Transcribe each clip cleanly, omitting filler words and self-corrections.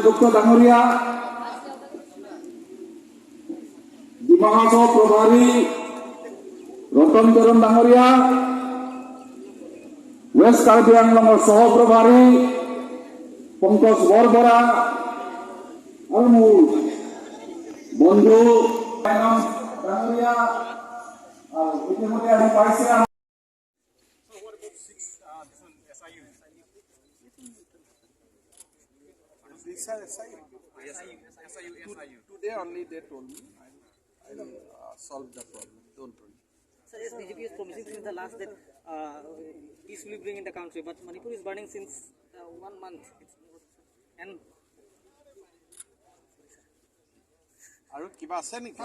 गुप्ता डांगरिया डिमा हासाव प्रभारी रतन चरण डांगरिया वेस्ट कार्बी आंलंगर सह प्रभारी पंकज बरबरा और मोर बंधु डांगरिया इतिमध्ये आही पाइसे Today only they told me I will solve the problem. Don't worry. Sir, yes, BJP is promising since the last that peace will bring in the country, but Manipur is burning since 1 month. And আৰু কিবা আছে নেকি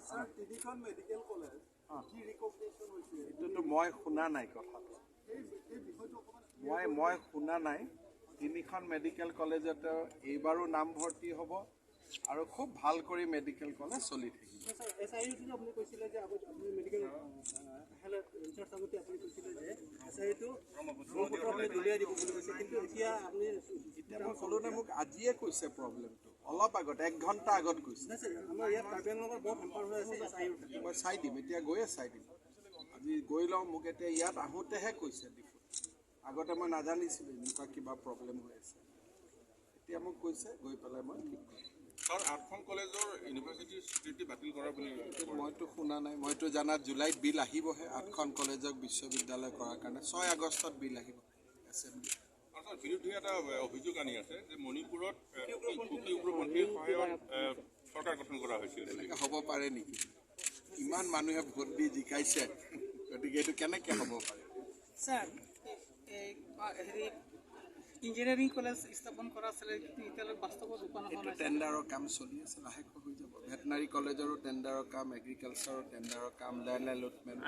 sir তিনিখন medical college কি recognition হৈছে এটো মই শুনা নাই কথাটো মই শুনা নাই তিনিখন মেডিকেল কলেজতে এইবাৰো নাম ভৰ্তি হ'ব আৰু খুব ভাল কৰি মেডিকেল কলেজ চলি থাকিব স্যাৰ এসআইইউ টো আপুনি কৈছিলে যে আপুনি মেডিকেল হেলথ ৰিচাৰ্চ আগতে আপুনি কৈছিলে যে এসআইইউ টো ব্ৰহ্মপুত্ৰ আপুনি দলিয়াই দিব বুলি কৈছে কিন্তু এতিয়া আপুনি এতিয়া মই ক'লোনে মোক আজিয়ে কৈছে প্ৰব্লেমটো অলপ আগত 1 ঘণ্টা আগত কৈছে আমাৰ ইয়াত কাৰ্বি আংলঙৰ বহুত হেম্পাৰ হৈ আছে এসআইইউ মই চাই দিম এতিয়া গৈয়ে চাই দিম আজি গৈ লওঁ মোক এতিয়া ইয়াত আহোঁতেহে কৈছে আগতে মই নাজানিছিলোঁ এনেকুৱা কিবা প্ৰব্লেম হৈ আছে এতিয়া মোক কৈছে গৈ পেলাই মই ঠিক কৰিম Sir, 8খন কলেজৰ ইউনিভাৰ্চিটিৰ স্বীকৃতি বাতিল কৰাৰ বুলি মইতো শুনা নাই মইতো জানাত জুলাইত বিল আহিবহে 8খন কলেজক বিশ্ববিদ্যালয় কৰাৰ কাৰণে 6 আগষ্টত বিল আহিব এছেম্বলি আৰু তাৰ বিৰুদ্ধে এটা অভিযোগ আনি আছে যে মণিপুৰত কুকি উগ্ৰপন্থীৰ সহায়ত চৰকাৰ গঠন কৰা হৈছিল এনেকৈ হ'ব পাৰে নেকি ইমান মানুহে ভোট দি জিকাইছে গতিকে এইটো কেনেকৈ হ'ব পাৰে sir, ইঞ্জিনিয়াৰিং কলেজ স্থাপন কৰা আছিল কিন্তু এতিয়ালৈ বাস্তৱত ৰূপায়ণ হোৱা নাই টেণ্ডাৰৰ কাম চলি আছে লাহেকৈ হৈ যাব ভেটেনাৰী কলেজৰো টেণ্ডাৰৰ কাম এগ্ৰিকালচাৰৰ টেণ্ডাৰৰ কাম লেণ্ড এলটমেণ্ট